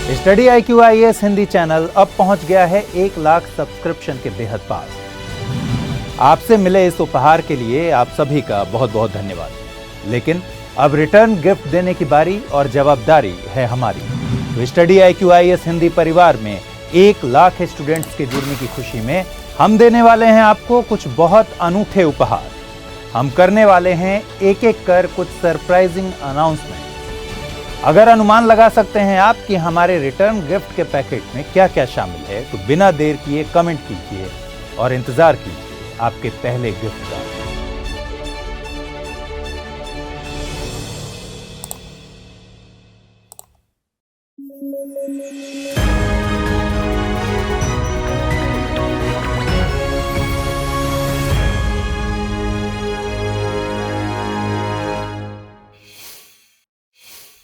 Study IQ IAS Hindi channel अब पहुंच गया है 1 लाख सब्सक्रिप्शन के बेहद पास। आपसे मिले इस उपहार के लिए आप सभी का बहुत बहुत धन्यवाद। लेकिन अब रिटर्न गिफ्ट देने की बारी और जवाबदारी है हमारी। तो स्टडी IQ IAS हिंदी परिवार में 1 लाख स्टूडेंट्स के जुड़ने की खुशी में हम देने वाले हैं आपको कुछ बहुत अनूठे उपहार। हम करने वाले हैं एक एक कर कुछ सरप्राइजिंग अनाउंसमेंट। अगर अनुमान लगा सकते हैं आप कि हमारे रिटर्न गिफ्ट के पैकेट में क्या क्या शामिल है, तो बिना देर किए कमेंट कीजिए और इंतजार कीजिए आपके पहले गिफ्ट का।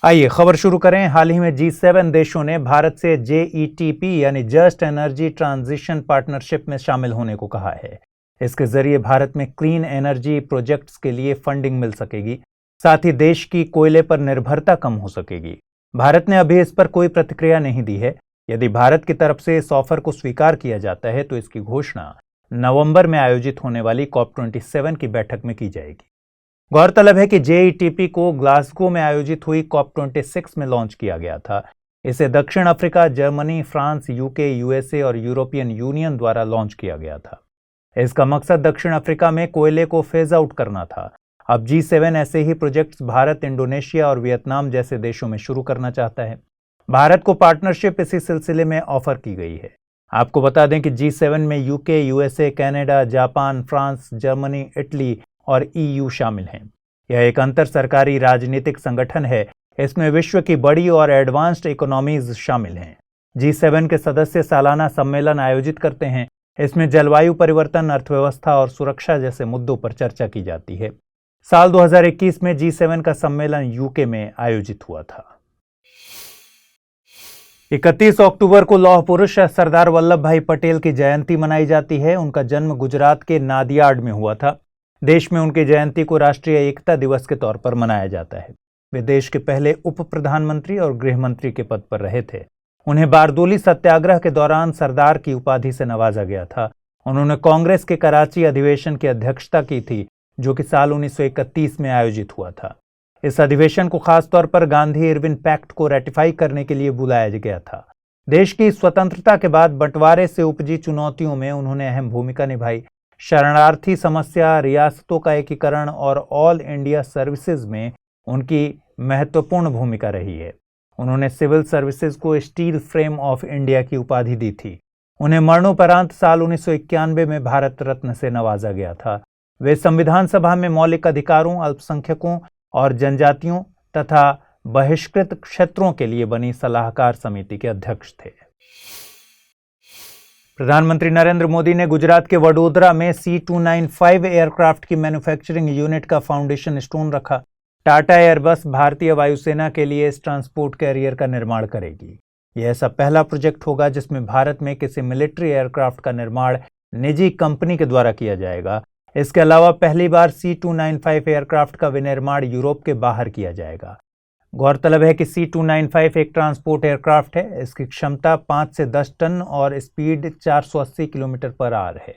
आइए खबर शुरू करें। हाल ही में G7 देशों ने भारत से JETP यानी जस्ट एनर्जी ट्रांजिशन पार्टनरशिप में शामिल होने को कहा है। इसके जरिए भारत में क्लीन एनर्जी प्रोजेक्ट्स के लिए फंडिंग मिल सकेगी, साथ ही देश की कोयले पर निर्भरता कम हो सकेगी। भारत ने अभी इस पर कोई प्रतिक्रिया नहीं दी है। यदि भारत की तरफ से इस ऑफर को स्वीकार किया जाता है तो इसकी घोषणा नवंबर में आयोजित होने वाली COP27 की बैठक में की जाएगी। गौरतलब है कि JETP को ग्लासगो में आयोजित हुई COP26 में लॉन्च किया गया था। इसे दक्षिण Africa, Germany, France, UK, USA और यूरोपियन यूनियन द्वारा लॉन्च किया गया था। इसका मकसद दक्षिण अफ्रीका में कोयले को फेज आउट करना था। अब G7 ऐसे ही प्रोजेक्ट्स भारत, इंडोनेशिया और वियतनाम जैसे देशों में शुरू करना चाहता है। भारत को पार्टनरशिप इसी सिलसिले में ऑफर की गई है। आपको बता दें कि G7 में UK, USA, Canada, Japan, France, Germany, Italy और EU शामिल हैं। यह एक अंतर सरकारी राजनीतिक संगठन है। इसमें विश्व की बड़ी और एडवांस्ड इकोनॉमीज शामिल हैं। G7 के सदस्य सालाना सम्मेलन आयोजित करते हैं। इसमें जलवायु परिवर्तन, अर्थव्यवस्था और सुरक्षा जैसे मुद्दों पर चर्चा की जाती है। साल 2021 में G7 का सम्मेलन UK में आयोजित हुआ था। 31 अक्टूबर को लौह पुरुष सरदार वल्लभ भाई पटेल की जयंती मनाई जाती है। उनका जन्म गुजरात के नादियाड में हुआ था। देश में उनकी जयंती को राष्ट्रीय एकता दिवस के तौर पर मनाया जाता है। वे देश के पहले उप प्रधानमंत्री और गृह मंत्री के पद पर रहे थे। उन्हें बारदोली सत्याग्रह के दौरान सरदार की उपाधि से नवाजा गया था। उन्होंने कांग्रेस के कराची अधिवेशन की अध्यक्षता की थी, जो कि साल 1931 में आयोजित हुआ था। इस अधिवेशन को खासतौर पर गांधी इरविन पैक्ट को रेटिफाई करने के लिए बुलाया गया था। देश की स्वतंत्रता के बाद बंटवारे से उपजी चुनौतियों में उन्होंने अहम भूमिका निभाई। शरणार्थी समस्या, रियासतों का एकीकरण और ऑल इंडिया सर्विसेज में उनकी महत्वपूर्ण भूमिका रही है। उन्होंने सिविल सर्विसेज को स्टील फ्रेम ऑफ इंडिया की उपाधि दी थी। उन्हें मरणोपरांत साल 1991 में भारत रत्न से नवाजा गया था। वे संविधान सभा में मौलिक अधिकारों, अल्पसंख्यकों और जनजातियों तथा बहिष्कृत क्षेत्रों के लिए बनी सलाहकार समिति के अध्यक्ष थे। प्रधानमंत्री नरेंद्र मोदी ने गुजरात के वडोदरा में C295 एयरक्राफ्ट की मैन्युफैक्चरिंग यूनिट का फाउंडेशन स्टोन रखा। टाटा एयरबस भारतीय वायुसेना के लिए इस ट्रांसपोर्ट कैरियर का निर्माण करेगी। यह ऐसा पहला प्रोजेक्ट होगा जिसमें भारत में किसी मिलिट्री एयरक्राफ्ट का निर्माण निजी कंपनी के द्वारा किया जाएगा। इसके अलावा पहली बार C295 एयरक्राफ्ट का विनिर्माण यूरोप के बाहर किया जाएगा। गौरतलब है कि C295 एक ट्रांसपोर्ट एयरक्राफ्ट है। इसकी क्षमता 5 से 10 टन और स्पीड 480 किलोमीटर पर आवर है।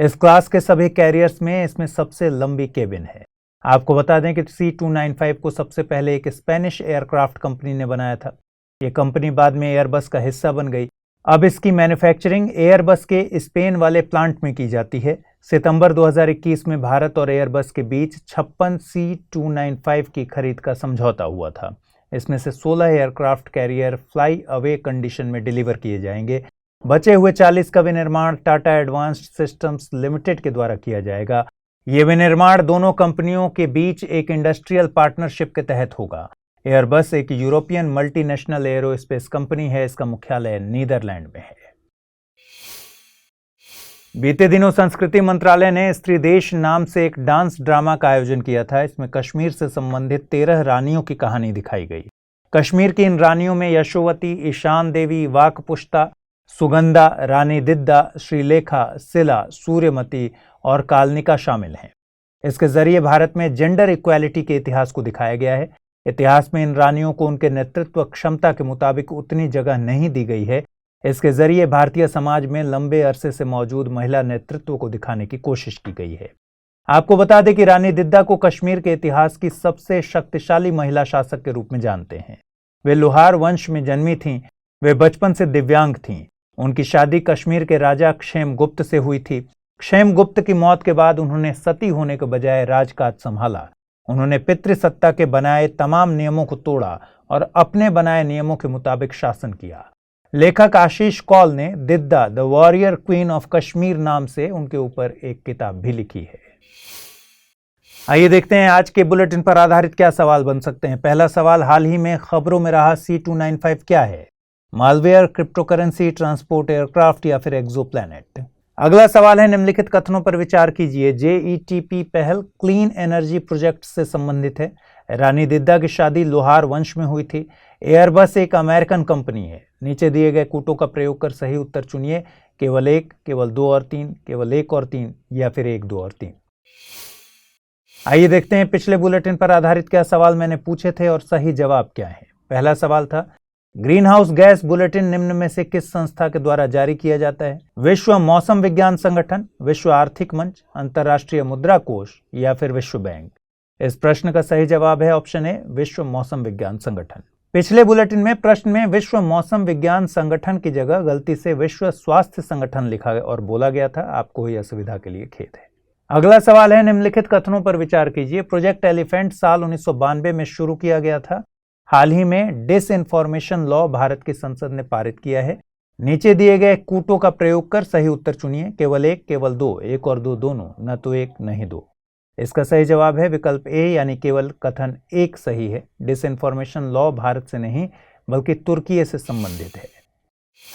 इस क्लास के सभी कैरियर्स में इसमें सबसे लंबी केबिन है। आपको बता दें कि C295 को सबसे पहले एक स्पेनिश एयरक्राफ्ट कंपनी ने बनाया था। ये कंपनी बाद में एयरबस का हिस्सा बन गई। अब इसकी मैन्युफैक्चरिंग एयरबस के स्पेन वाले प्लांट में की जाती है। सितंबर 2021 में भारत और एयरबस के बीच 56 C295 की खरीद का समझौता हुआ था। इसमें से 16 aircraft carrier fly away condition में डिलीवर किए जाएंगे। बचे हुए 40 का विनिर्माण टाटा एडवांस्ड सिस्टम्स लिमिटेड के द्वारा किया जाएगा। ये विनिर्माण दोनों कंपनियों के बीच एक इंडस्ट्रियल पार्टनरशिप के तहत होगा। एयरबस एक यूरोपियन मल्टीनेशनल एरोस्पेस कंपनी है। इसका मुख्यालय नीदरलैंड में है। बीते दिनों संस्कृति मंत्रालय ने स्त्री देश नाम से एक डांस ड्रामा का आयोजन किया था। इसमें कश्मीर से संबंधित 13 रानियों की कहानी दिखाई गई। कश्मीर की इन रानियों में यशोवती, ईशान देवी, वाकपुष्ता, सुगंधा, रानी दिद्दा, श्रीलेखा, सिला, सूर्यमती और कालनिका शामिल हैं। इसके जरिए भारत में जेंडर इक्वालिटी के इतिहास को दिखाया गया है। इतिहास में इन रानियों को उनके नेतृत्व क्षमता के मुताबिक उतनी जगह नहीं दी गई है। इसके जरिए भारतीय समाज में लंबे अरसे से मौजूद महिला नेतृत्व को दिखाने की कोशिश की गई है। आपको बता दें कि रानी दिद्दा को कश्मीर के इतिहास की सबसे शक्तिशाली महिला शासक के रूप में जानते हैं। वे लोहार वंश में जन्मी थीं। वे बचपन से दिव्यांग थीं। उनकी शादी कश्मीर के राजा क्षेमगुप्त से हुई थी। क्षेमगुप्त की मौत के बाद उन्होंने सती होने के बजाय राजकाज संभाला। उन्होंने पितृसत्ता के बनाए तमाम नियमों को तोड़ा और अपने बनाए नियमों के मुताबिक शासन किया। लेखक आशीष कौल ने Didda the warrior queen of Kashmir नाम से उनके ऊपर एक किताब भी लिखी है। आइए देखते हैं आज के बुलेटिन पर आधारित क्या सवाल बन सकते हैं। पहला सवाल, हाल ही में खबरों में रहा C295 क्या है? मालवेयर, क्रिप्टोकरेंसी, ट्रांसपोर्ट एयरक्राफ्ट या फिर एक्सोप्लैनेट? अगला सवाल है, निम्नलिखित कथनों पर विचार कीजिए। JETP पहल क्लीन एनर्जी प्रोजेक्ट से संबंधित है। रानी दिद्दा की शादी लोहार वंश में हुई थी। एयरबस एक अमेरिकन कंपनी है। नीचे दिए गए कूटों का प्रयोग कर सही उत्तर चुनिए। केवल एक, केवल दो और तीन, केवल एक और तीन या फिर एक, दो और तीन। आइए देखते हैं पिछले बुलेटिन पर आधारित क्या सवाल मैंने पूछे थे और सही जवाब क्या है। पहला सवाल था, ग्रीन हाउस गैस बुलेटिन निम्न में से किस संस्था के द्वारा जारी किया जाता है? विश्व मौसम विज्ञान संगठन, विश्व आर्थिक मंच, अंतर्राष्ट्रीय मुद्रा कोष या फिर विश्व बैंक? इस प्रश्न का सही जवाब है ऑप्शन ए, विश्व मौसम विज्ञान संगठन। पिछले बुलेटिन में प्रश्न में विश्व मौसम विज्ञान संगठन की जगह गलती से विश्व स्वास्थ्य संगठन लिखा और बोला गया था। आपको हुई असुविधा के लिए खेद है। अगला सवाल है, निम्नलिखित कथनों पर विचार कीजिए। प्रोजेक्ट एलिफेंट साल 1992 में शुरू किया गया था। हाल ही में डिसइंफॉर्मेशन लॉ भारत की संसद ने पारित किया है। नीचे दिए गए कूटों का प्रयोग कर सही उत्तर चुनिए। केवल एक, केवल दो, एक और दो दोनों, न तो एक न ही दो। इसका सही जवाब है विकल्प ए, यानी केवल कथन एक सही है। डिसइंफॉर्मेशन लॉ भारत से नहीं बल्कि तुर्की से संबंधित है।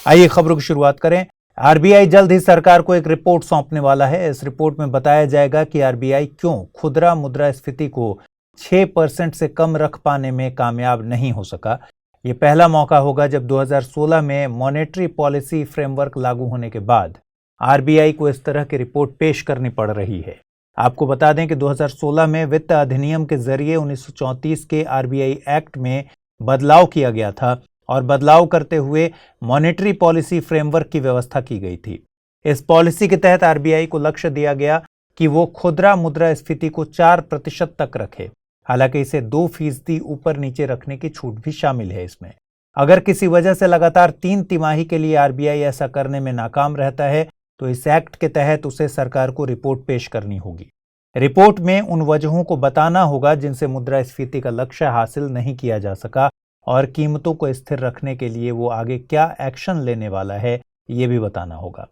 आइए खबरों की शुरुआत करें। आरबीआई जल्द ही सरकार को एक रिपोर्ट सौंपने वाला है। इस रिपोर्ट में बताया जाएगा कि आरबीआई क्यों खुदरा मुद्रास्फीति को 6% से कम रख पाने में कामयाब नहीं हो सका। ये पहला मौका होगा जब 2016 में मॉनेटरी पॉलिसी फ्रेमवर्क लागू होने के बाद आरबीआई को इस तरह की रिपोर्ट पेश करनी पड़ रही है। आपको बता दें कि 2016 में वित्त अधिनियम के जरिए 1934 के आरबीआई एक्ट में बदलाव किया गया था और बदलाव करते हुए मॉनेटरी पॉलिसी फ्रेमवर्क की व्यवस्था की गई थी। इस पॉलिसी के तहत आरबीआई को लक्ष्य दिया गया कि वो खुदरा मुद्रास्फीति को 4% तक रखे। हालांकि इसे 2% ऊपर नीचे रखने की छूट भी शामिल है इसमें। अगर किसी वजह से लगातार 3 तिमाही के लिए आरबीआई ऐसा करने में नाकाम रहता है तो इस एक्ट के तहत उसे सरकार को रिपोर्ट पेश करनी होगी। रिपोर्ट में उन वजहों को बताना होगा जिनसे मुद्रास्फीति का लक्ष्य हासिल नहीं किया जा सका और कीमतों को स्थिर रखने के लिए वो आगे क्या एक्शन लेने वाला है ये भी बताना होगा।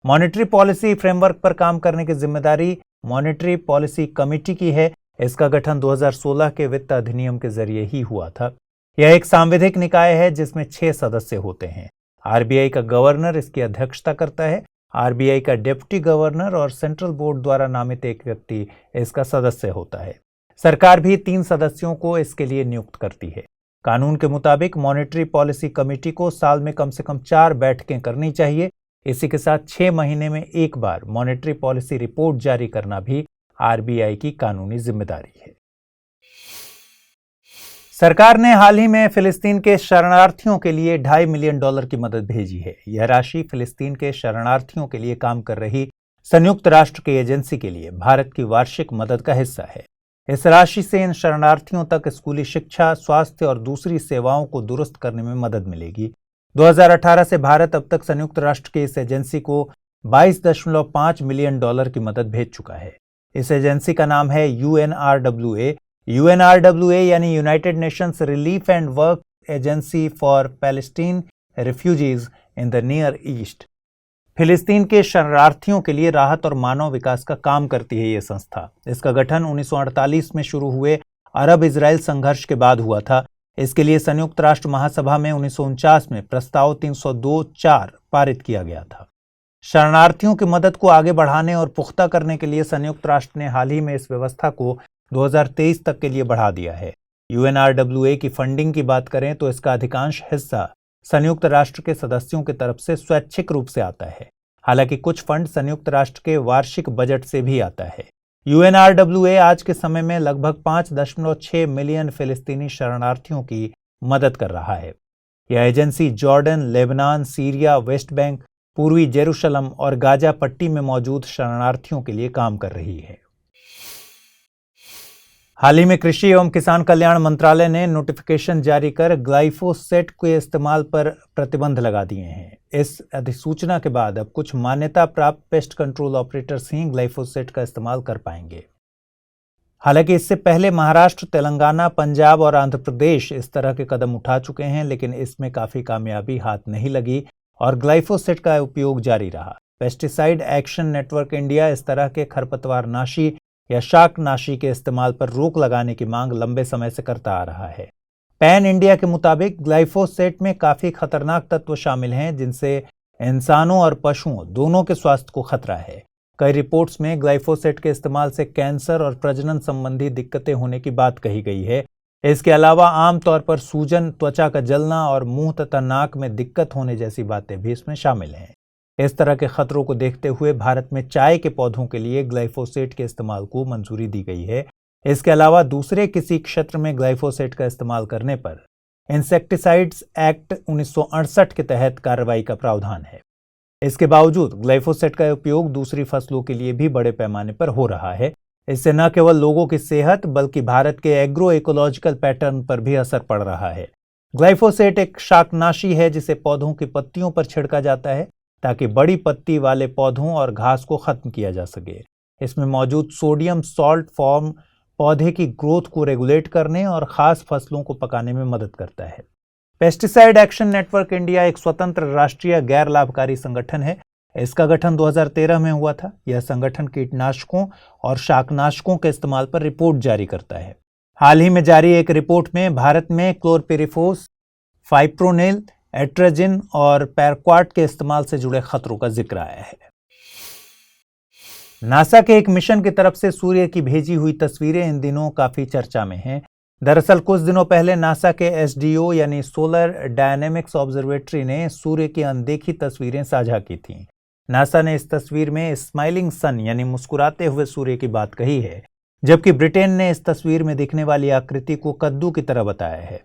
मॉनेटरी पॉलिसी फ्रेमवर्क पर काम करने की जिम्मेदारी मॉनेटरी पॉलिसी कमेटी की है। इसका गठन 2016 के वित्त अधिनियम के जरिए ही हुआ था। यह एक सांविधिक निकाय है जिसमें 6 सदस्य होते हैं। आरबीआई का गवर्नर इसकी अध्यक्षता करता है। आरबीआई का डिप्टी गवर्नर और सेंट्रल बोर्ड द्वारा नामित एक व्यक्ति इसका सदस्य होता है। सरकार भी 3 सदस्यों को इसके लिए नियुक्त करती है। कानून के मुताबिक मॉनेटरी पॉलिसी कमेटी को साल में कम से कम 4 बैठकें करनी चाहिए। इसी के साथ 6 महीने में एक बार मॉनेटरी पॉलिसी रिपोर्ट जारी करना भी आरबीआई की कानूनी जिम्मेदारी है। सरकार ने हाल ही में फिलिस्तीन के शरणार्थियों के लिए $2.5 मिलियन की मदद भेजी है। यह राशि फिलिस्तीन के शरणार्थियों के लिए काम कर रही संयुक्त राष्ट्र की एजेंसी के लिए भारत की वार्षिक मदद का हिस्सा है। इस राशि से इन शरणार्थियों तक स्कूली शिक्षा, स्वास्थ्य और दूसरी सेवाओं को दुरुस्त करने में मदद मिलेगी। 2018 से भारत अब तक संयुक्त राष्ट्र की इस एजेंसी को $22.5 मिलियन की मदद भेज चुका है। इस एजेंसी का नाम है UNRWA। UNRWA यानी United Nations relief and work agency for Palestine refugees in the near east. फिलिस्तीन के शरणार्थियों के लिए राहत और मानव विकास का काम करती है ये संस्था। इसका गठन 1948 में शुरू हुए अरब इजराइल संघर्ष के बाद हुआ था। इसके लिए संयुक्त राष्ट्र महासभा में 1949 में प्रस्ताव 302-4 पारित किया गया था। शरणार्थियों की मदद को आगे बढ़ाने और पुख्ता करने के लिए संयुक्त राष्ट्र ने हाल ही में इस व्यवस्था को 2023 तक के लिए बढ़ा दिया है। UNRWA की फंडिंग की बात करें तो इसका अधिकांश हिस्सा संयुक्त राष्ट्र के सदस्यों की तरफ से स्वैच्छिक रूप से आता है। हालांकि कुछ फंड संयुक्त राष्ट्र के वार्षिक बजट से भी आता है। UNRWA आज के समय में लगभग 5.6 मिलियन फिलिस्तीनी शरणार्थियों की मदद कर रहा है। यह agency Jordan, Lebanon, Syria, West Bank, पूर्वी जेरूशलम और गाजा पट्टी में मौजूद शरणार्थियों के लिए काम कर रही है। हाल ही में कृषि एवं किसान कल्याण मंत्रालय ने नोटिफिकेशन जारी कर ग्लाइफोसेट के इस्तेमाल पर प्रतिबंध लगा दिए हैं। इस अधिसूचना के बाद अब कुछ मान्यता प्राप्त पेस्ट कंट्रोल ऑपरेटर्स ही ग्लाइफोसेट का इस्तेमाल कर पाएंगे। हालांकि इससे पहले महाराष्ट्र, तेलंगाना, पंजाब और आंध्र प्रदेश इस तरह के कदम उठा चुके हैं, लेकिन इसमें काफी कामयाबी हाथ नहीं लगी और ग्लाइफोसेट का उपयोग जारी रहा। पेस्टिसाइड एक्शन नेटवर्क इंडिया इस तरह के खरपतवारनाशी या शाकनाशी के इस्तेमाल पर रोक लगाने की मांग लंबे समय से करता आ रहा है। पैन इंडिया के मुताबिक ग्लाइफोसेट में काफी खतरनाक तत्व शामिल हैं, जिनसे इंसानों और पशुओं दोनों के स्वास्थ्य को खतरा है। कई रिपोर्ट्स में ग्लाइफोसेट के इस्तेमाल से कैंसर और प्रजनन संबंधी दिक्कतें होने की बात कही गई है। इसके अलावा आमतौर पर सूजन, त्वचा का जलना और मुंह तथा नाक में दिक्कत होने जैसी बातें भी इसमें शामिल हैं। इस तरह के खतरों को देखते हुए भारत में चाय के पौधों के लिए ग्लाइफोसेट के इस्तेमाल को मंजूरी दी गई है। इसके अलावा दूसरे किसी क्षेत्र में ग्लाइफोसेट का इस्तेमाल करने पर इंसेक्टिसाइड्स एक्ट 1968 के तहत कार्रवाई का प्रावधान है। इसके बावजूद ग्लाइफोसेट का उपयोग दूसरी फसलों के लिए भी बड़े पैमाने पर हो रहा है। इससे न केवल लोगों की सेहत बल्कि भारत के एग्रो इकोलॉजिकल पैटर्न पर भी असर पड़ रहा है। ग्लाइफोसेट एक शाकनाशी है जिसे पौधों की पत्तियों पर छिड़का जाता है ताकि बड़ी पत्ती वाले पौधों और घास को खत्म किया जा सके। इसमें मौजूद सोडियम सॉल्ट फॉर्म पौधे की ग्रोथ को रेगुलेट करने और खास फसलों को पकाने में मदद करता है। पेस्टिसाइड एक्शन नेटवर्क इंडिया एक स्वतंत्र राष्ट्रीय गैर लाभकारी संगठन है। इसका गठन 2013 में हुआ था। यह संगठन कीटनाशकों और शाकनाशकों के इस्तेमाल पर रिपोर्ट जारी करता है। हाल ही में जारी एक रिपोर्ट में भारत में क्लोरपिरिफोस, फाइप्रोनेल, एट्राजिन और पैरक्वाट के इस्तेमाल से जुड़े खतरों का जिक्र आया है। नासा के एक मिशन की तरफ से सूर्य की भेजी हुई तस्वीरें इन दिनों काफी चर्चा में हैं। दरअसल कुछ दिनों पहले नासा के SDO यानी सोलर डायनेमिक्स ऑब्जर्वेटरी ने सूर्य की अनदेखी तस्वीरें साझा की थीं। नासा ने इस तस्वीर में स्माइलिंग सन यानी मुस्कुराते हुए सूर्य की बात कही है, जबकि ब्रिटेन ने इस तस्वीर में दिखने वाली आकृति को कद्दू की तरह बताया है।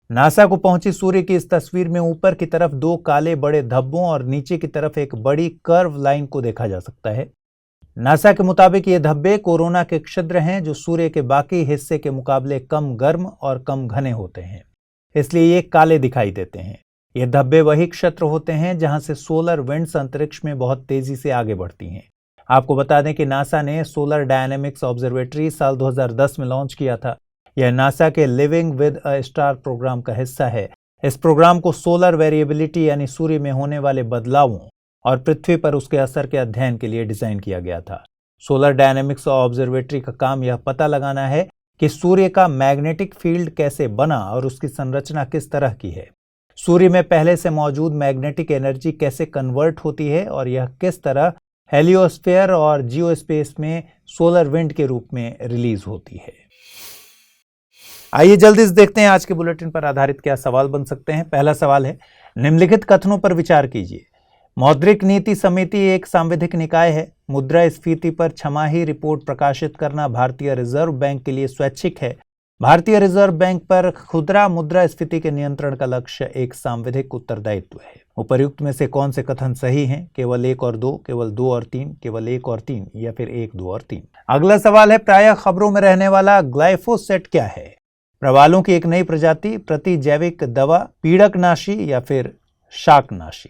नासा को पहुंची सूर्य की इस तस्वीर में ऊपर की तरफ दो काले बड़े धब्बों और नीचे की तरफ एक बड़ी कर्व लाइन को देखा जा सकता है। नासा के मुताबिक ये धब्बे कोरोना के छिद्र हैं जो सूर्य के बाकी हिस्से के मुकाबले कम गर्म और कम घने होते हैं, इसलिए ये काले दिखाई देते हैं। ये धब्बे वही क्षेत्र होते हैं जहां से सोलर विंड्स अंतरिक्ष में बहुत तेजी से आगे बढ़ती हैं। आपको बता दें कि नासा ने सोलर डायनेमिक्स ऑब्जर्वेटरी साल 2010 में लॉन्च किया था। यह नासा के living with a star program का हिस्सा है। इस प्रोग्राम को सोलर वेरिएबिलिटी यानी सूर्य में होने वाले बदलावों और पृथ्वी पर उसके असर के अध्ययन के लिए डिजाइन किया गया था। सोलर डायनेमिक्स ऑब्जर्वेटरी का काम यह पता लगाना है कि सूर्य का मैग्नेटिक फील्ड कैसे बना और उसकी संरचना किस तरह की है। सूर्य में पहले से मौजूद मैग्नेटिक एनर्जी कैसे कन्वर्ट होती है और यह किस तरह हेलियोस्फीयर और जियोस्पेस में सोलर विंड के रूप में रिलीज होती है। आइए जल्दी से देखते हैं आज के बुलेटिन पर आधारित क्या सवाल बन सकते हैं। पहला सवाल है, निम्नलिखित कथनों पर विचार कीजिए। मौद्रिक नीति समिति एक सांविधिक निकाय है। मुद्रास्फीति पर छमाही रिपोर्ट प्रकाशित करना भारतीय रिजर्व बैंक के लिए स्वैच्छिक है। भारतीय रिजर्व बैंक पर खुदरा मुद्रास्फीति के नियंत्रण का लक्ष्य एक सांविधिक उत्तरदायित्व है। उपर्युक्त में से कौन से कथन सही हैं? केवल 1 और 2, केवल 2 और 3, केवल 1 और 3 या फिर 1, 2 और 3। अगला सवाल है, प्रायः खबरों में रहने वाला ग्लाइफोसेट क्या है? प्रवालों की एक नई प्रजाति, प्रतिजैविक दवा, पीड़कनाशी या फिर शाकनाशी?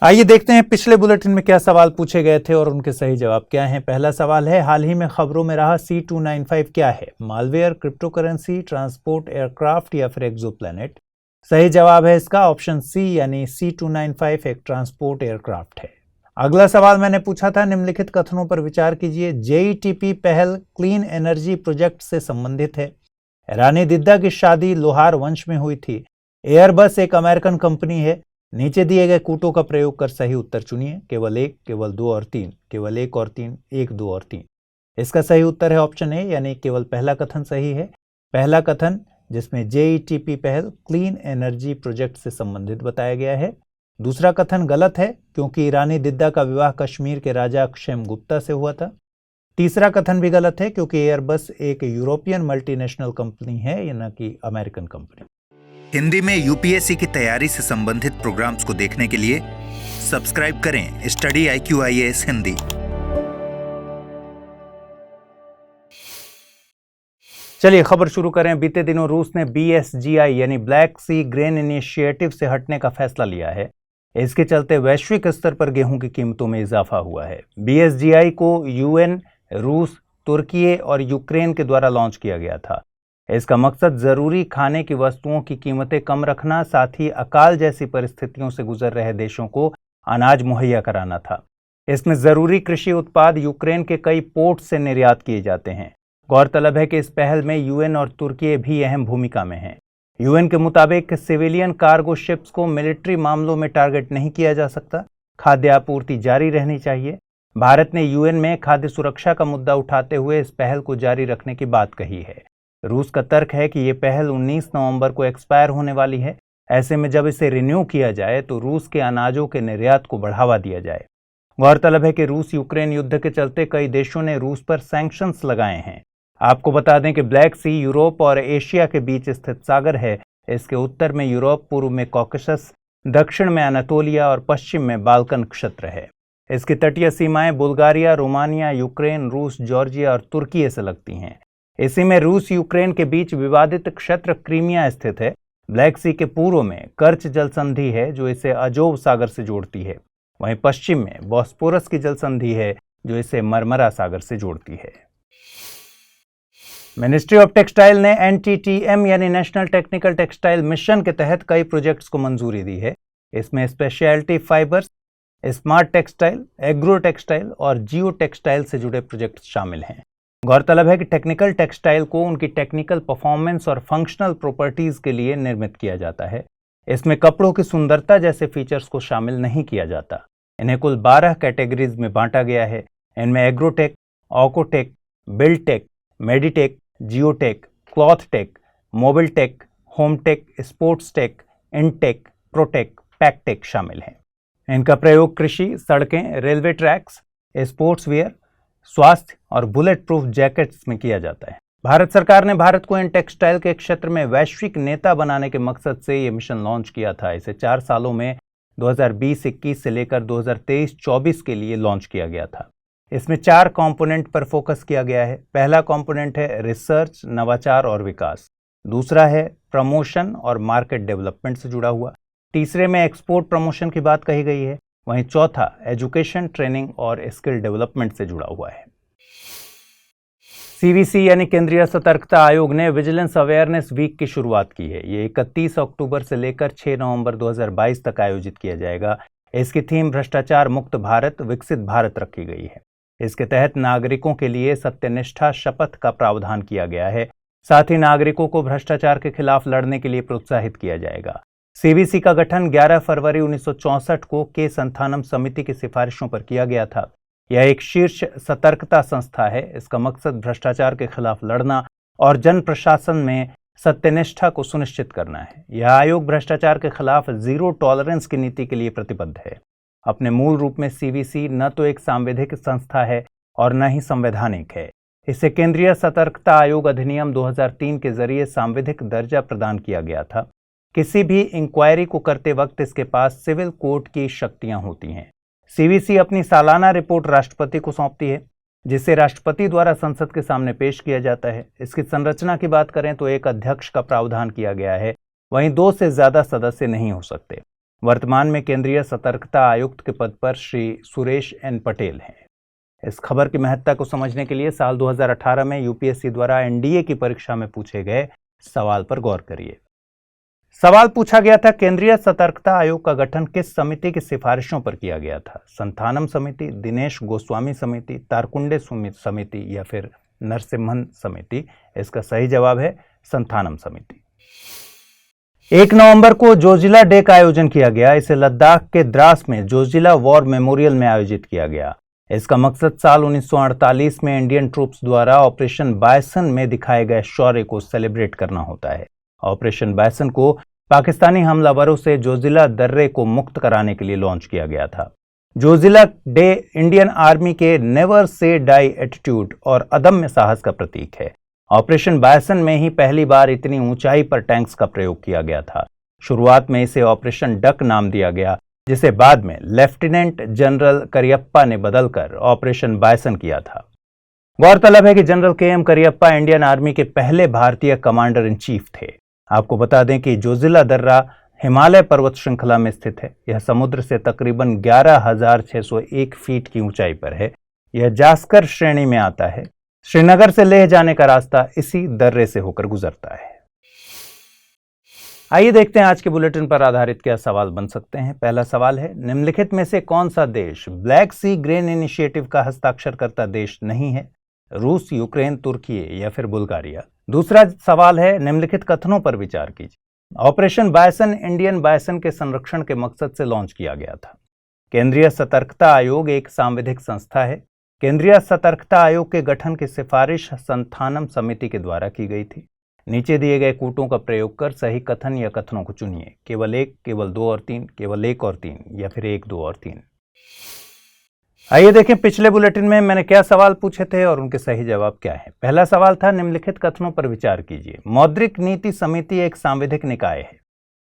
आइए देखते हैं पिछले बुलेटिन में क्या सवाल पूछे गए थे और उनके सही जवाब क्या हैं। पहला सवाल है, हाल ही में खबरों में रहा C295 क्या है? मालवेयर, क्रिप्टोकरेंसी, ट्रांसपोर्ट एयरक्राफ्ट या फिर एक्सोप्लैनेट? सही जवाब है इसका ऑप्शन सी यानी C295 एक ट्रांसपोर्ट एयरक्राफ्ट है। अगला सवाल मैंने पूछा था, निम्नलिखित कथनों पर विचार कीजिए। JETP पहल क्लीन एनर्जी प्रोजेक्ट से संबंधित है। रानी दिद्दा की शादी लोहार वंश में हुई थी। एयरबस एक अमेरिकन कंपनी है। नीचे दिए गए कूटों का प्रयोग कर सही उत्तर चुनिए। केवल 1, केवल 2 और 3, केवल 1 और 3, 1, 2 और 3। इसका सही उत्तर है ऑप्शन ए यानी केवल पहला कथन सही है। पहला कथन जिसमें JETP पहल क्लीन एनर्जी प्रोजेक्ट से संबंधित बताया गया है। दूसरा कथन गलत है क्योंकि रानी दिद्दा का विवाह कश्मीर के राजा क्षेम गुप्ता से हुआ था। तीसरा कथन भी गलत है क्योंकि एयरबस एक यूरोपियन मल्टीनेशनल कंपनी है, या न कि अमेरिकन कंपनी। हिंदी में यूपीएससी की तैयारी से संबंधित प्रोग्राम्स को देखने के लिए सब्सक्राइब करें स्टडी IQ IAS हिंदी। चलिए खबर शुरू करें। बीते दिनों रूस ने BSGI यानी ब्लैक सी ग्रेन इनिशिएटिव से हटने का फैसला लिया है। इसके चलते वैश्विक स्तर पर गेहूं की कीमतों में इजाफा हुआ है। BSGI को UN, रूस, तुर्की और यूक्रेन के द्वारा लॉन्च किया गया था। इसका मकसद जरूरी खाने की वस्तुओं की कीमतें कम रखना, साथ ही अकाल जैसी परिस्थितियों से गुजर रहे देशों को अनाज मुहैया कराना था। इसमें जरूरी कृषि उत्पाद यूक्रेन के कई पोर्ट से निर्यात किए जाते हैं। गौरतलब है कि इस पहल में UN और तुर्की भी अहम भूमिका में हैं। UN के मुताबिक सिविलियन कार्गो शिप्स को मिलिट्री मामलों में टारगेट नहीं किया जा सकता। खाद्य आपूर्ति जारी रहनी चाहिए। भारत ने UN में खाद्य सुरक्षा का मुद्दा उठाते हुए इस पहल को जारी रखने की बात कही है। रूस का तर्क है कि ये पहल 19 नवंबर को एक्सपायर होने वाली है। ऐसे में जब इसे रिन्यू किया जाए तो रूस के अनाजों के निर्यात को बढ़ावा दिया जाए। गौरतलब है कि रूस यूक्रेन युद्ध के चलते कई देशों ने रूस पर सैंक्शंस लगाए हैं। आपको बता दें कि ब्लैक सी यूरोप और एशिया के बीच स्थित सागर है। इसके उत्तर में यूरोप, पूर्व में कॉकेसस, दक्षिण में अनातोलिया और पश्चिम में बाल्कन क्षेत्र है। इसकी तटीय सीमाएं बुल्गारिया, रोमानिया, यूक्रेन, रूस, जॉर्जिया और तुर्की से लगती हैं। इसी में रूस यूक्रेन के बीच विवादित क्षेत्र क्रीमिया स्थित है। ब्लैक सी के पूर्व में कर्च जल संधि है जो इसे अजोव सागर से जोड़ती है। वहीं पश्चिम में बॉस्पोरस की जल संधि है जो इसे मरमरा सागर से जोड़ती है। मिनिस्ट्री ऑफ टेक्सटाइल ने NTTM यानी नेशनल टेक्निकल टेक्सटाइल मिशन के तहत कई प्रोजेक्ट्स को मंजूरी दी है। इसमें speciality fibres, smart textile, agro textile और जियो टेक्सटाइल से जुड़े प्रोजेक्ट शामिल हैं। गौरतलब है कि टेक्निकल टेक्सटाइल को उनकी टेक्निकल परफॉर्मेंस और फंक्शनल प्रॉपर्टीज के लिए निर्मित किया जाता है। इसमें कपड़ों की सुंदरता जैसे फीचर्स को शामिल नहीं किया जाता। इन्हें कुल 12 कैटेगरीज में बांटा गया है। इनमें agrotech, oekotech, buildtech, meditech, geotech, cloth tech, mobile tech, home tech, sports tech, intech, protech, packtech शामिल हैं। इनका प्रयोग कृषि, सड़कें, रेलवे ट्रैक्स, स्पोर्ट्स वियर, स्वास्थ्य और बुलेट प्रूफ जैकेट्स में किया जाता है। भारत सरकार ने भारत को इन टेक्सटाइल के क्षेत्र में वैश्विक नेता बनाने के मकसद से ये मिशन लॉन्च किया था। इसे 4 सालों में 2020-21 से लेकर 2023-24 के लिए लॉन्च किया गया था। इसमें 4 कंपोनेंट पर फोकस किया गया है। पहला कंपोनेंट है रिसर्च, नवाचार और विकास। दूसरा है प्रमोशन और मार्केट डेवलपमेंट से जुड़ा हुआ। तीसरे में एक्सपोर्ट प्रमोशन की बात कही गई है। वहीं चौथा एजुकेशन, ट्रेनिंग और स्किल डेवलपमेंट से जुड़ा हुआ है। CVC यानी केंद्रीय सतर्कता आयोग ने विजिलेंस अवेयरनेस वीक की शुरुआत की है। ये 31 अक्टूबर से लेकर 6 नवंबर 2022 तक आयोजित किया जाएगा। इसकी थीम भ्रष्टाचार मुक्त भारत, विकसित भारत रखी गई है। इसके तहत नागरिकों के लिए सत्यनिष्ठा शपथ का प्रावधान किया गया है। साथ ही नागरिकों को भ्रष्टाचार के खिलाफ लड़ने के लिए प्रोत्साहित किया जाएगा। CVC का गठन 11 फरवरी 1964 को के संथानम समिति की सिफारिशों पर किया गया था। यह एक शीर्ष सतर्कता संस्था है। इसका मकसद भ्रष्टाचार के खिलाफ लड़ना और जन प्रशासन में सत्यनिष्ठा को सुनिश्चित करना है। यह आयोग भ्रष्टाचार के खिलाफ जीरो टॉलरेंस की नीति के लिए प्रतिबद्ध है। अपने मूल रूप में CVC न तो एक सांविधिक संस्था है और न ही संवैधानिक है। इसे केंद्रीय सतर्कता आयोग अधिनियम 2003 के जरिए सांविधिक दर्जा प्रदान किया गया था। किसी भी इंक्वायरी को करते वक्त इसके पास सिविल कोर्ट की शक्तियां होती हैं। CVC अपनी सालाना रिपोर्ट राष्ट्रपति को सौंपती है, जिसे राष्ट्रपति द्वारा संसद के सामने पेश किया जाता है। इसकी संरचना की बात करें तो एक अध्यक्ष का प्रावधान किया गया है। वहीं 2 से ज्यादा सदस्य नहीं हो सकते। वर्तमान में केंद्रीय सतर्कता आयुक्त के पद पर श्री सुरेश N पटेल हैं। इस खबर की महत्ता को समझने के लिए साल 2018 में UPSC द्वारा NDA की परीक्षा में पूछे गए सवाल पर गौर करिए। सवाल पूछा गया था, केंद्रीय सतर्कता आयोग का गठन किस समिति की सिफारिशों पर किया गया था? संथानम समिति, दिनेश गोस्वामी समिति, तारकुंडे समिति या फिर नरसिम्हन समिति? इसका सही जवाब है संथानम समिति। 1 नवंबर को जोजिला डे का आयोजन किया गया। इसे लद्दाख के द्रास में जोजिला वॉर मेमोरियल में आयोजित किया गया। इसका मकसद साल 1948 में इंडियन ट्रूप्स द्वारा ऑपरेशन बायसन में दिखाए गए शौर्य को सेलिब्रेट करना होता है। ऑपरेशन बायसन को पाकिस्तानी हमलावरों से जोजिला दर्रे को मुक्त कराने के लिए लॉन्च किया गया था। जोजिला डे इंडियन आर्मी के नेवर से डाई एटीट्यूड और अदम्य साहस का प्रतीक है। ऑपरेशन बायसन में ही पहली बार इतनी ऊंचाई पर टैंक्स का प्रयोग किया गया था। शुरुआत में इसे ऑपरेशन डक नाम दिया गया, जिसे बाद में लेफ्टिनेंट जनरल करियप्पा ने बदलकर ऑपरेशन बायसन किया था। गौरतलब है कि general KM. Cariappa Indian army के पहले भारतीय कमांडर इन चीफ थे। आपको बता दें कि जोजिला दर्रा हिमालय पर्वत श्रृंखला में स्थित है। यह समुद्र से तकरीबन 11,601 फीट की ऊंचाई पर है। यह जास्कर श्रेणी में आता है। श्रीनगर से लेह जाने का रास्ता इसी दर्रे से होकर गुजरता है। आइए देखते हैं आज के बुलेटिन पर आधारित क्या सवाल बन सकते हैं। पहला सवाल है, निम्नलिखित में से कौन सा देश ब्लैक सी ग्रेन इनिशिएटिव का हस्ताक्षरकर्ता देश नहीं है? रूस, यूक्रेन, तुर्की या फिर बुल्गारिया। दूसरा सवाल है, निम्नलिखित कथनों पर विचार कीजिए। ऑपरेशन बायसन इंडियन बायसन के संरक्षण के मकसद से लॉन्च किया गया था। केंद्रीय सतर्कता आयोग एक सांविधिक संस्था है। केंद्रीय सतर्कता आयोग के गठन की सिफारिश संस्थानम समिति के द्वारा की गई थी। नीचे दिए गए कूटों का प्रयोग कर सही कथन या कथनों को चुनिए। केवल एक, केवल दो और तीन, केवल एक और तीन या फिर एक, दो और तीन। आइए देखें पिछले बुलेटिन में मैंने क्या सवाल पूछे थे और उनके सही जवाब क्या है। पहला सवाल था, निम्नलिखित कथनों पर विचार कीजिए। मौद्रिक नीति समिति एक सांविधिक निकाय है।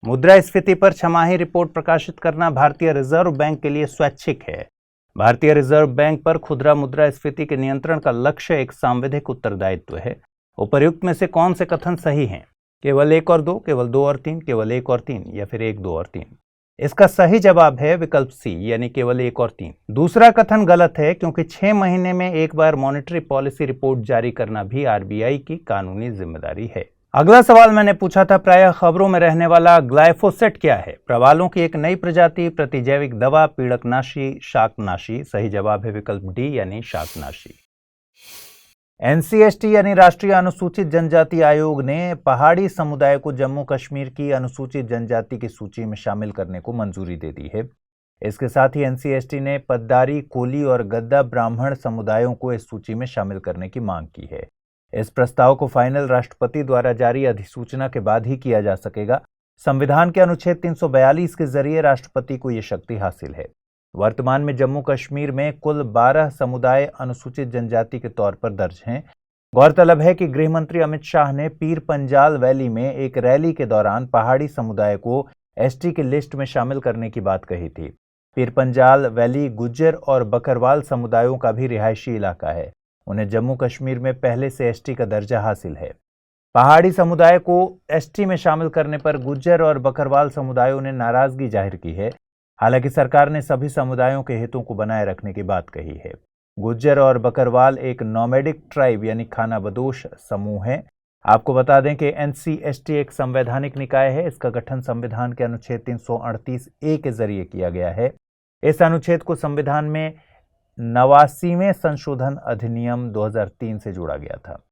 मुद्रास्फीति पर छमाही रिपोर्ट प्रकाशित करना भारतीय रिजर्व बैंक के लिए स्वैच्छिक है। भारतीय रिजर्व बैंक पर खुदरा मुद्रास्फीति के नियंत्रण का लक्ष्य एक सांविधिक उत्तरदायित्व है। उपर्युक्त में से कौन से कथन सही हैं? केवल एक और दो, केवल दो और तीन, केवल एक और तीन या फिर एक, दो और तीन। इसका सही जवाब है विकल्प सी, यानी केवल एक और तीन। दूसरा कथन गलत है, क्योंकि 6 महीने में एक बार मॉनेटरी पॉलिसी रिपोर्ट जारी करना भी आरबीआई की कानूनी जिम्मेदारी है। अगला सवाल मैंने पूछा था, प्रायः खबरों में रहने वाला ग्लाइफोसेट क्या है? प्रवालों की एक नई प्रजाति, प्रतिजैविक दवा, पीड़कनाशी, शाकनाशी। सही जवाब है विकल्प डी, यानी शाकनाशी। एनसीएसटी यानी राष्ट्रीय अनुसूचित जनजाति आयोग ने पहाड़ी समुदाय को जम्मू कश्मीर की अनुसूचित जनजाति की सूची में शामिल करने को मंजूरी दे दी है। इसके साथ ही एनसीएसटी ने पद्दारी, कोली और गद्दा ब्राह्मण समुदायों को इस सूची में शामिल करने की मांग की है। इस प्रस्ताव को फाइनल राष्ट्रपति द्वारा जारी अधिसूचना के बाद ही किया जा सकेगा। संविधान के अनुच्छेद 342 के जरिए राष्ट्रपति को यह शक्ति हासिल है। वर्तमान में जम्मू कश्मीर में कुल 12 समुदाय अनुसूचित जनजाति के तौर पर दर्ज हैं। गौरतलब है कि गृह मंत्री अमित शाह ने पीर पंजाल वैली में एक रैली के दौरान पहाड़ी समुदाय को एसटी की लिस्ट में शामिल करने की बात कही थी। पीर पंजाल वैली गुज्जर और बकरवाल समुदायों का भी रिहायशी इलाका है। उन्हें जम्मू कश्मीर में पहले से एसटी का दर्जा हासिल है। पहाड़ी समुदाय को एसटी में शामिल करने पर गुज्जर और बकरवाल समुदायों ने नाराजगी जाहिर की है। हालांकि सरकार ने सभी समुदायों के हितों को बनाए रखने की बात कही है। गुज्जर और बकरवाल एक नोमैडिक ट्राइब यानी खानाबदोश समूह है। आपको बता दें कि एनसीएसटी एक संवैधानिक निकाय है। इसका गठन संविधान के अनुच्छेद 338A के जरिए किया गया है। इस अनुच्छेद को संविधान में 89वें संशोधन अधिनियम 2003 से जोड़ा गया था।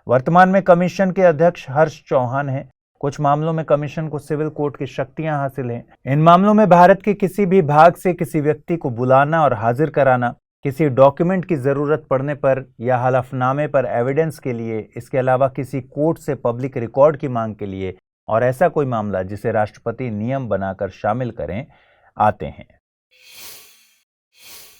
वर्तमान में कमीशन के अध्यक्ष हर्ष चौहान हैं। कुछ मामलों में कमीशन को सिविल कोर्ट की शक्तियां हासिल हैं। इन मामलों में भारत के किसी भी भाग से किसी व्यक्ति को बुलाना और हाजिर कराना, किसी डॉक्यूमेंट की जरूरत पड़ने पर या हलफनामे पर एविडेंस के लिए, इसके अलावा किसी कोर्ट से पब्लिक रिकॉर्ड की मांग के लिए और ऐसा कोई मामला जिसे राष्ट्रपति नियम बनाकर शामिल करें, आते हैं।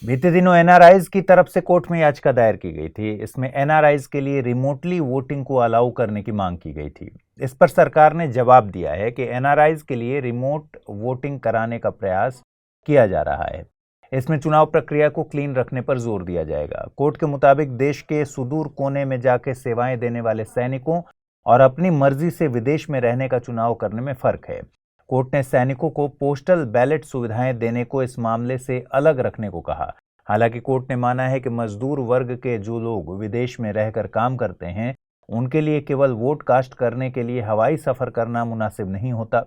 बीते दिनों एनआरआईज की तरफ से कोर्ट में याचिका दायर की गई थी। इसमें एनआरआईज के लिए रिमोटली वोटिंग को अलाउ करने की मांग की गई थी। इस पर सरकार ने जवाब दिया है कि एनआरआईज के लिए रिमोट वोटिंग कराने का प्रयास किया जा रहा है। इसमें चुनाव प्रक्रिया को क्लीन रखने पर जोर दिया जाएगा। कोर्ट के मुताबिक देश के सुदूर कोने में जाके सेवाएं देने वाले सैनिकों और अपनी मर्जी से विदेश में रहने का चुनाव करने में फर्क है। कोर्ट ने सैनिकों को पोस्टल बैलेट सुविधाएं देने को इस मामले से अलग रखने को कहा। हालांकि कोर्ट ने माना है कि मजदूर वर्ग के जो लोग विदेश में रहकर काम करते हैं, उनके लिए केवल वोट कास्ट करने के लिए हवाई सफर करना मुनासिब नहीं होता।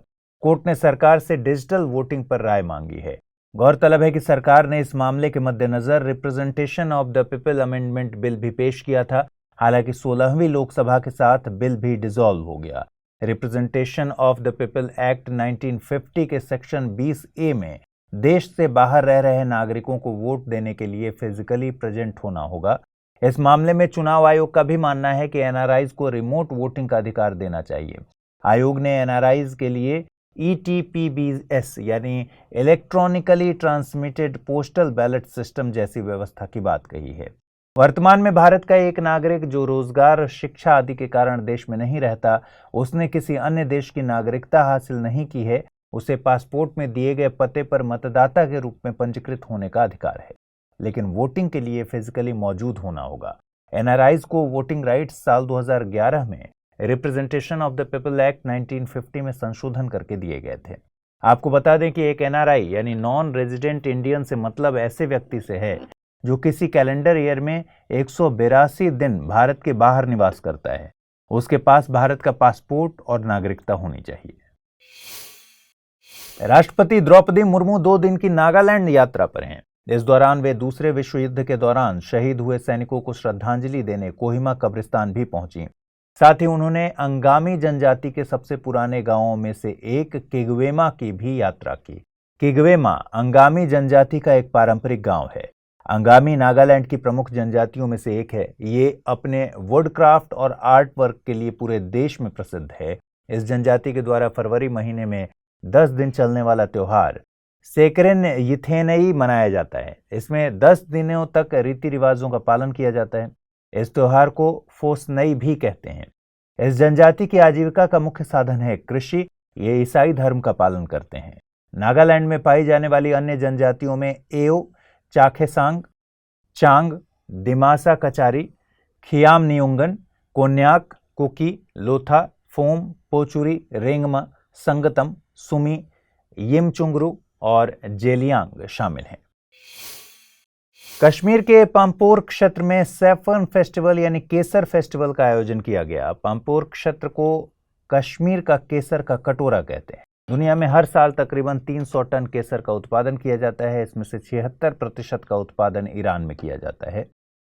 कोर्ट ने सरकार से डिजिटल वोटिंग पर राय मांगी है। गौरतलब है कि सरकार ने इस मामले के मद्देनजर representation of the people amendment bill भी पेश किया था। हालांकि 16वीं लोकसभा के साथ बिल भी डिसॉल्व हो गया। Representation of the people act 1950 के सेक्शन 20A में देश से बाहर रह रहे नागरिकों को वोट देने के लिए फिजिकली प्रेजेंट होना होगा। इस मामले में चुनाव आयोग का भी मानना है कि एनआरआईज को रिमोट वोटिंग का अधिकार देना चाहिए। आयोग ने एनआरआईज के लिए ETPBS यानी electronically transmitted postal ballot system जैसी व्यवस्था की बात कही है। वर्तमान में भारत का एक नागरिक जो रोजगार, शिक्षा आदि के कारण देश में नहीं रहता, उसने किसी अन्य देश की नागरिकता हासिल नहीं की है, उसे पासपोर्ट में दिए गए पते पर मतदाता के रूप में पंजीकृत होने का अधिकार है, लेकिन वोटिंग के लिए फिजिकली मौजूद होना होगा। NRIs को वोटिंग राइट्स साल 2011 में representation of the people act 1950 में संशोधन करके दिए गए थे। आपको बता दें कि एक NRI यानी नॉन रेजिडेंट इंडियन से मतलब ऐसे व्यक्ति से है जो किसी कैलेंडर ईयर में 182 दिन भारत के बाहर निवास करता है। उसके पास भारत का पासपोर्ट और नागरिकता होनी चाहिए। राष्ट्रपति द्रौपदी मुर्मू 2 दिन की नागालैंड यात्रा पर हैं। इस दौरान वे दूसरे विश्व युद्ध के दौरान शहीद हुए सैनिकों को श्रद्धांजलि देने कोहिमा कब्रिस्तान भी पहुंची। साथ ही उन्होंने अंगामी जनजाति के सबसे पुराने गांवों में से एक किगवेमा की भी यात्रा की। किगवेमा अंगामी जनजाति का एक पारंपरिक गांव है। अंगामी नागालैंड की प्रमुख जनजातियों में से एक है। ये अपने वुडक्राफ्ट और आर्ट वर्क के लिए पूरे देश में प्रसिद्ध है। इस जनजाति के द्वारा फरवरी महीने में 10 दिन चलने वाला त्योहार सेकरेन यिथेनई मनाया जाता है। इसमें 10 दिनों तक रीति रिवाजों का पालन किया जाता है। इस त्योहार को फोसनई भी कहते हैं। इस जनजाति की आजीविका का मुख्य साधन है कृषि। ये ईसाई धर्म का पालन करते हैं। नागालैंड में पाई जाने वाली अन्य जनजातियों में एओ, चाखेसांग, चांग, दिमासा कचारी, खियामनियुंगन, कोन्याक, कुकी, लोथा, फोम, पोचुरी, रेंगमा, संगतम, सुमी, यिमचुंगरू और जेलियांग शामिल हैं। कश्मीर के पाम्पोर क्षेत्र में सैफरन फेस्टिवल यानी केसर फेस्टिवल का आयोजन किया गया। पाम्पोर क्षेत्र को कश्मीर का केसर का कटोरा कहते हैं। दुनिया में हर साल तकरीबन 300 टन केसर का उत्पादन किया जाता है। इसमें से 76% का उत्पादन ईरान में किया जाता है।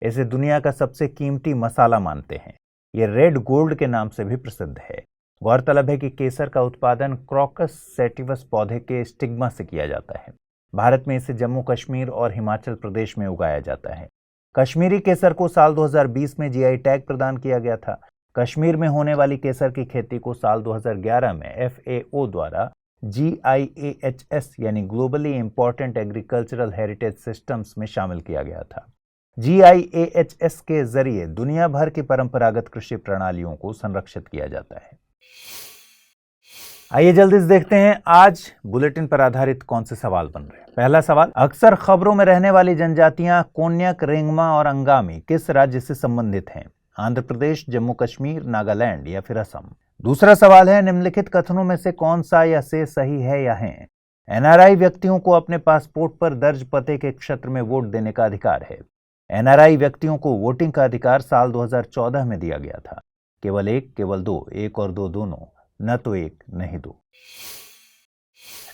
इसे दुनिया का सबसे कीमती मसाला मानते हैं। ये रेड गोल्ड के नाम से भी प्रसिद्ध है। गौरतलब है कि केसर का उत्पादन क्रॉकस सैटिवस पौधे के स्टिग्मा से किया जाता है। भारत में इसे जम्मू कश्मीर और हिमाचल प्रदेश में उगाया जाता है। कश्मीरी केसर को साल 2020 में GI टैग प्रदान किया गया था। कश्मीर में होने वाली केसर की खेती को साल 2011 में FAO द्वारा GIAHS यानी globally important agricultural heritage systems में शामिल किया गया था। GIAHS के जरिए दुनिया भर की परंपरागत कृषि प्रणालियों को संरक्षित किया जाता है। आइए जल्दी से देखते हैं आज बुलेटिन पर आधारित कौन से सवाल बन रहे हैं। पहला सवाल, अक्सर खबरों में रहने वाली जनजातियां कोन्याक, रेंगमा और अंगामी किस राज्य से संबंधित हैं? आंध्र प्रदेश, जम्मू कश्मीर, नागालैंड या फिर असम? दूसरा सवाल है, निम्नलिखित कथनों में से कौन सा या से सही है या है? NRI व्यक्तियों को अपने पासपोर्ट पर दर्ज पते के क्षेत्र में वोट देने का अधिकार है। NRI व्यक्तियों को वोटिंग का अधिकार साल 2014 में दिया गया था। केवल एक, केवल दो, एक और दो दोनों, न तो एक नहीं दो।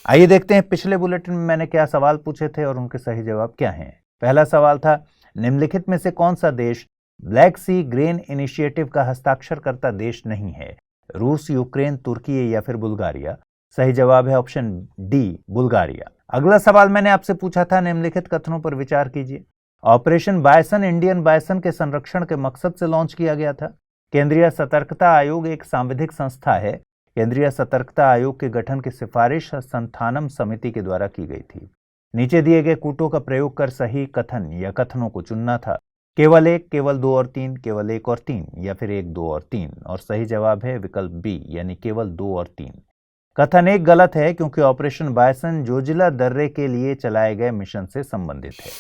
आइए देखते हैं पिछले बुलेटिन में मैंने क्या सवाल पूछे थे और उनके सही जवाब क्या हैं। पहला सवाल था, निम्नलिखित में से कौन सा देश ब्लैक सी ग्रेन इनिशिएटिव का हस्ताक्षरकर्ता देश नहीं है? रूस, यूक्रेन, तुर्की या फिर बुल्गारिया? सही जवाब है ऑप्शन डी, बुल्गारिया। अगला सवाल मैंने आपसे पूछा था, निम्नलिखित कथनों पर विचार कीजिए। ऑपरेशन बायसन इंडियन बायसन के संरक्षण के मकसद से लॉन्च किया गया था। केंद्रीय सतर्कता आयोग एक सांविधिक संस्था है। केंद्रीय सतर्कता आयोग के गठन की सिफारिश संथानम समिति के द्वारा की गई थी। नीचे दिए गए कूटों का प्रयोग कर सही कथन या कथनों को चुनना था। केवल एक, केवल दो और तीन, केवल एक और तीन या फिर एक, दो और तीन। और सही जवाब है विकल्प बी यानी केवल 2 और 3। कथन एक गलत है क्योंकि ऑपरेशन बायसन जोजिला दर्रे के लिए चलाए गए मिशन से संबंधित है।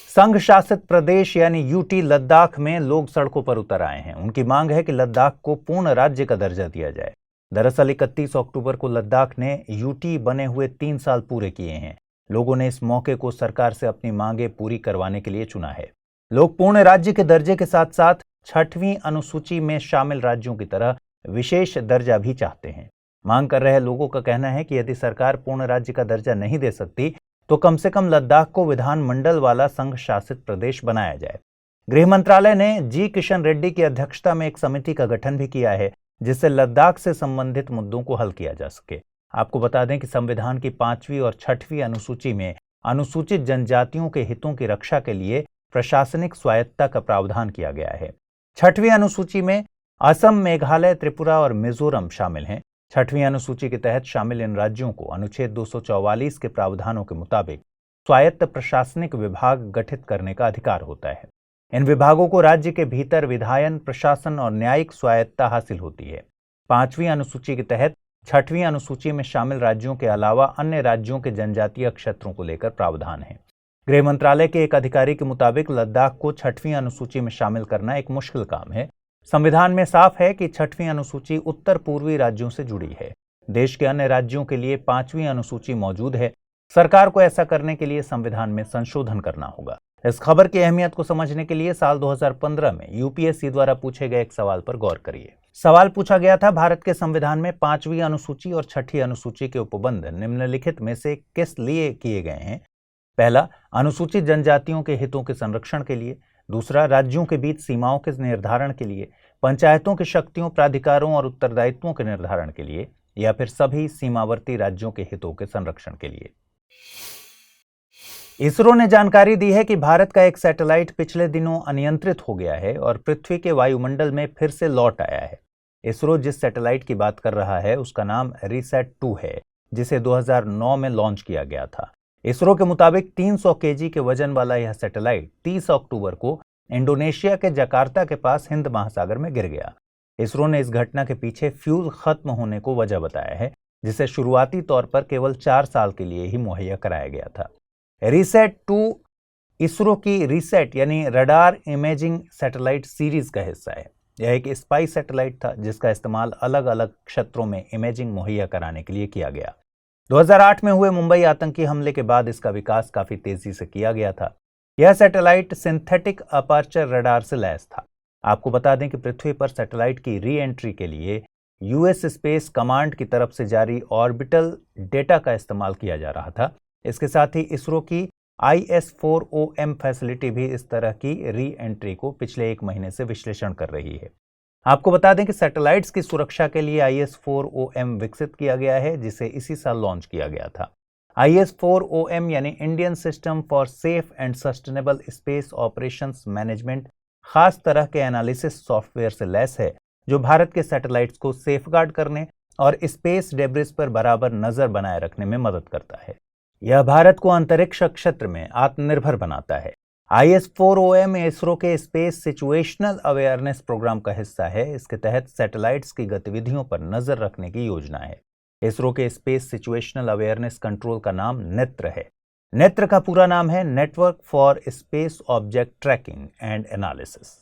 संघ शासित प्रदेश यानी यूटी लद्दाख में लोग सड़कों पर उतर आए हैं। उनकी मांग है कि लद्दाख को पूर्ण राज्य का दर्जा दिया जाए। दरअसल 31 अक्टूबर को लद्दाख ने यूटी बने हुए 3 साल पूरे किए हैं। लोगों ने इस मौके को सरकार से अपनी मांगें पूरी करवाने के लिए चुना है। लोग पूर्ण राज्य के दर्जे के साथ साथ 6वीं अनुसूची में शामिल राज्यों की तरह विशेष दर्जा भी चाहते हैं। मांग कर रहे लोगों का कहना है कि यदि सरकार पूर्ण राज्य का दर्जा नहीं दे सकती तो कम से कम लद्दाख को विधानमंडल वाला संघ शासित प्रदेश बनाया जाए। गृह मंत्रालय ने जी किशन रेड्डी की अध्यक्षता में एक समिति का गठन भी किया है जिससे लद्दाख से संबंधित मुद्दों को हल किया जा सके। आपको बता दें कि संविधान की 5वीं और 6वीं अनुसूची में अनुसूचित जनजातियों के हितों की रक्षा के लिए प्रशासनिक स्वायत्तता का प्रावधान किया गया है। 6वीं अनुसूची में असम, मेघालय, त्रिपुरा और मिजोरम शामिल हैं। 6वीं अनुसूची के तहत शामिल इन राज्यों को अनुच्छेद 244 के प्रावधानों के मुताबिक स्वायत्त प्रशासनिक विभाग गठित करने का अधिकार होता है। इन विभागों को राज्य के भीतर विधायन, प्रशासन और न्यायिक स्वायत्तता हासिल होती है। 5वीं अनुसूची के तहत 6वीं अनुसूची में शामिल राज्यों के अलावा अन्य राज्यों के जनजातीय क्षेत्रों को लेकर प्रावधान है। गृह मंत्रालय के एक अधिकारी के मुताबिक लद्दाख को 6वीं अनुसूची में शामिल करना एक मुश्किल काम है। संविधान में साफ है कि 6वीं अनुसूची उत्तर पूर्वी राज्यों से जुड़ी है। देश के अन्य राज्यों के लिए 5वीं अनुसूची मौजूद है। सरकार को ऐसा करने के लिए संविधान में संशोधन करना होगा। इस खबर की अहमियत को समझने के लिए साल 2015 में यूपीएससी द्वारा पूछे गए एक सवाल पर गौर करिए। सवाल पूछा गया था, भारत के संविधान में 5वीं अनुसूची और 6ठी अनुसूची के उपबंध निम्नलिखित में से किस लिए किए गए हैं? पहला, अनुसूचित जनजातियों के हितों के संरक्षण के लिए। दूसरा, राज्यों के बीच सीमाओं के निर्धारण के लिए। पंचायतों की शक्तियों, प्राधिकारों और उत्तरदायित्वों के निर्धारण के लिए। या फिर सभी सीमावर्ती राज्यों के हितों के संरक्षण के लिए। इसरो ने जानकारी दी है कि भारत का एक सैटेलाइट पिछले दिनों अनियंत्रित हो गया है और पृथ्वी के वायुमंडल में फिर से लौट आया है। इसरो जिस सैटेलाइट की बात कर रहा है उसका नाम रिसैट-2 है, जिसे 2009 में लॉन्च किया गया था। इसरो के मुताबिक 300 केजी के वजन वाला यह सैटेलाइट 30 अक्टूबर को इंडोनेशिया के जकार्ता के पास हिंद महासागर में गिर गया। इसरो ने इस घटना के पीछे फ्यूल खत्म होने को वजह बताया है, जिसे शुरुआती तौर पर केवल 4 साल के लिए ही मुहैया कराया गया था। रिसैट-2 इसरो की रिसैट यानी रडार इमेजिंग सैटेलाइट सीरीज का हिस्सा है। यह एक स्पाई सैटेलाइट था जिसका इस्तेमाल अलग अलग क्षेत्रों में इमेजिंग मुहैया कराने के लिए किया गया। 2008 में हुए मुंबई आतंकी हमले के बाद इसका विकास काफी तेजी से किया गया था। यह सैटेलाइट सिंथेटिक अपर्चर रडार से लैस था। आपको बता दें कि पृथ्वी पर सैटेलाइट की री एंट्री के लिए यूएस स्पेस कमांड की तरफ से जारी ऑर्बिटल डेटा का इस्तेमाल किया जा रहा था। इसके साथ ही इसरो की IS-4OM फैसिलिटी भी इस तरह की री एंट्री को पिछले 1 महीने से विश्लेषण कर रही है। आपको बता दें कि सैटेलाइट्स की सुरक्षा के लिए IS-4OM विकसित किया गया है, जिसे इसी साल लॉन्च किया गया था। IS-4OM यानी Indian system for safe and sustainable space operations management खास तरह के एनालिसिस सॉफ्टवेयर से लैस है, जो भारत के सैटेलाइट्स को सेफगार्ड करने और स्पेस डेब्रिस पर बराबर नजर बनाए रखने में मदद करता है। यह भारत को अंतरिक्ष क्षेत्र में आत्मनिर्भर बनाता है। IS-4OM इसरो के स्पेस सिचुएशनल अवेयरनेस प्रोग्राम का हिस्सा है। इसके तहत सैटेलाइट्स की गतिविधियों पर नजर रखने की योजना है। इसरो के स्पेस सिचुएशनल अवेयरनेस कंट्रोल का नाम नेत्र है। नेत्र का पूरा नाम है network for space object tracking and analysis.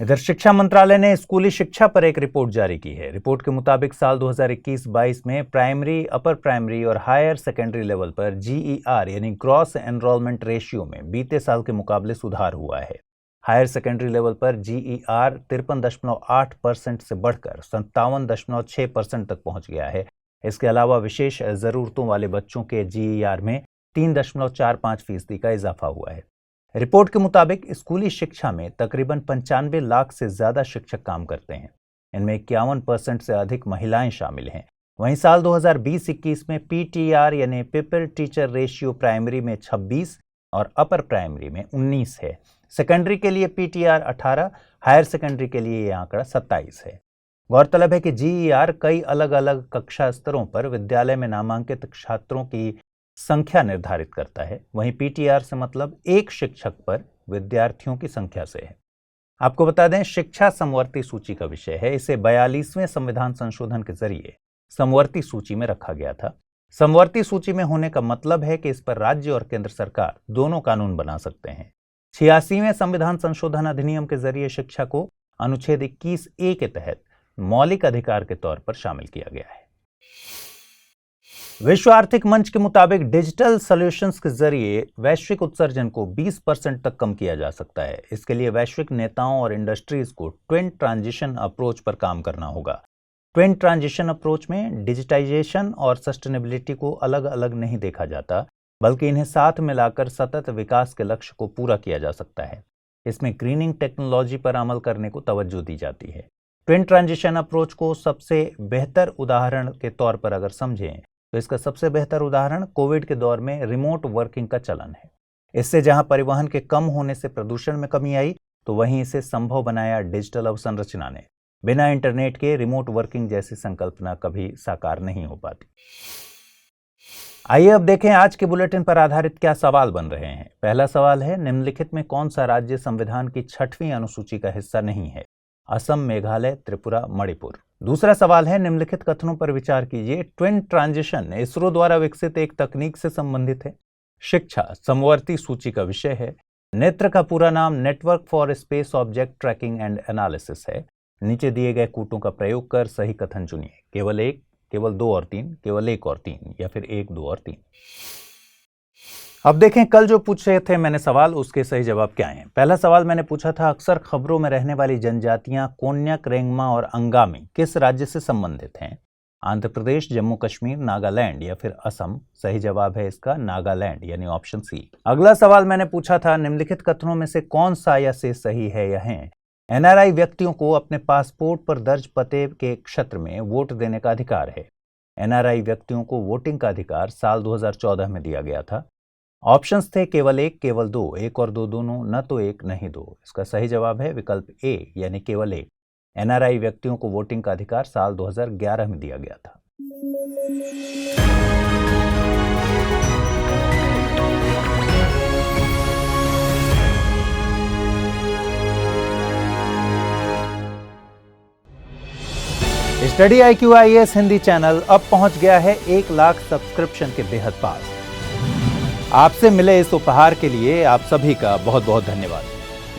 इधर शिक्षा मंत्रालय ने स्कूली शिक्षा पर एक रिपोर्ट जारी की है। रिपोर्ट के मुताबिक साल 2021-22 में प्राइमरी, अपर प्राइमरी और हायर सेकेंडरी लेवल पर GER यानी ग्रॉस एनरोलमेंट रेशियो में बीते साल के मुकाबले सुधार हुआ है। हायर सेकेंडरी लेवल पर GER 53.8% से बढ़कर 57.6% तक पहुंच गया है। इसके अलावा विशेष जरूरतों वाले बच्चों के GER में 3.45% का इजाफा हुआ है। रिपोर्ट के मुताबिक स्कूली शिक्षा में तकरीबन 95 लाख से ज्यादा शिक्षक काम करते हैं। इनमें 51% से अधिक महिलाएं शामिल हैं। वहीं साल 2020-21 में PTR यानी पीपल टीचर रेशियो प्राइमरी में 26 और अपर प्राइमरी में 19 है। सेकेंडरी के लिए PTR 18, हायर सेकेंडरी के लिए यह आंकड़ा 27 है। गौरतलब है कि GER कई अलग अलग कक्षा स्तरों पर विद्यालय में नामांकित छात्रों की संख्या निर्धारित करता है। वहीं PTR से मतलब एक शिक्षक पर विद्यार्थियों की संख्या से है। आपको बता दें, शिक्षा समवर्ती सूची का विषय है। इसे 42वें संविधान संशोधन के जरिए समवर्ती सूची में रखा गया था। समवर्ती सूची में होने का मतलब है कि इस पर राज्य और केंद्र सरकार दोनों कानून बना सकते हैं। 86वें संविधान संशोधन अधिनियम के जरिए शिक्षा को अनुच्छेद 21A के तहत मौलिक अधिकार के तौर पर शामिल किया गया है। विश्व आर्थिक मंच के मुताबिक डिजिटल सॉल्यूशंस के जरिए वैश्विक उत्सर्जन को 20% तक कम किया जा सकता है। इसके लिए वैश्विक नेताओं और इंडस्ट्रीज को ट्विन ट्रांजिशन अप्रोच पर काम करना होगा। ट्विन ट्रांजिशन अप्रोच में डिजिटाइजेशन और सस्टेनेबिलिटी को अलग अलग नहीं देखा जाता, बल्कि इन्हें साथ मिलाकर सतत विकास के लक्ष्य को पूरा किया जा सकता है। इसमें ग्रीनिंग टेक्नोलॉजी पर अमल करने को तवज्जो दी जाती है। ट्विन ट्रांजिशन अप्रोच को सबसे बेहतर उदाहरण के तौर पर अगर समझें तो इसका सबसे बेहतर उदाहरण कोविड के दौर में रिमोट वर्किंग का चलन है। इससे जहां परिवहन के कम होने से प्रदूषण में कमी आई, तो वहीं इसे संभव बनाया डिजिटल अवसंरचना ने। बिना इंटरनेट के रिमोट वर्किंग जैसी संकल्पना कभी साकार नहीं हो पाती। आइए अब देखें आज के बुलेटिन पर आधारित क्या सवाल बन रहे हैं। पहला सवाल है, निम्नलिखित में कौन सा राज्य संविधान की 6वीं अनुसूची का हिस्सा नहीं है? असम, मेघालय, त्रिपुरा, मणिपुर। दूसरा सवाल है, निम्नलिखित कथनों पर विचार कीजिए। ट्विन ट्रांजिशन इसरो द्वारा विकसित एक तकनीक से संबंधित है। शिक्षा समवर्ती सूची का विषय है। नेत्र का पूरा नाम network for space object tracking and analysis है। नीचे दिए गए कूटों का प्रयोग कर सही कथन चुनिए। केवल 1, केवल 2 और 3, केवल 1 और 3, या फिर 1, 2 और 3। अब देखें कल जो पूछे थे मैंने सवाल, उसके सही जवाब क्या हैं। पहला सवाल मैंने पूछा था, अक्सर खबरों में रहने वाली जनजातियां कोन्याक, रेंगमा और अंगामी किस राज्य से संबंधित हैं? आंध्र प्रदेश, जम्मू कश्मीर, नागालैंड या फिर असम। सही जवाब है इसका नागालैंड, यानी ऑप्शन सी। अगला सवाल मैंने पूछा था, निम्नलिखित कथनों में से कौन सा या से सही है या है? एनआरआई व्यक्तियों को अपने पासपोर्ट पर दर्ज पते के क्षेत्र में वोट देने का अधिकार है। एनआरआई व्यक्तियों को वोटिंग का अधिकार साल 2014 में दिया गया था। ऑप्शंस थे केवल 1, केवल 2, 1 और 2 दोनों, न तो 1 नहीं 2। इसका सही जवाब है विकल्प ए, यानी केवल 1। एनआरआई व्यक्तियों को वोटिंग का अधिकार साल 2011 में दिया गया था। Study IQ IAS Hindi channel अब पहुंच गया है 1 लाख सब्सक्रिप्शन के बेहद पास। आपसे मिले इस उपहार के लिए आप सभी का बहुत बहुत धन्यवाद।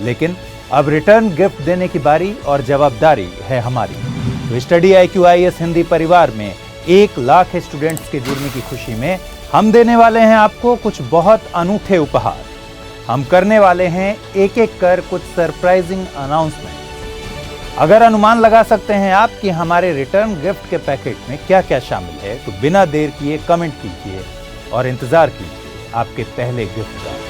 लेकिन अब रिटर्न गिफ्ट देने की बारी और जवाबदारी है हमारी। तो स्टडी IQ IAS हिंदी परिवार में 1 लाख स्टूडेंट्स के जुड़ने की खुशी में हम देने वाले हैं आपको कुछ बहुत अनूठे उपहार। हम करने वाले हैं एक एक कर कुछ सरप्राइजिंग अनाउंसमेंट। अगर अनुमान लगा सकते हैं आप कि हमारे रिटर्न गिफ्ट के पैकेट में क्या क्या शामिल है, तो बिना देर किए कमेंट कीजिए और इंतजार कीजिए आपके पहले गिफ्ट का।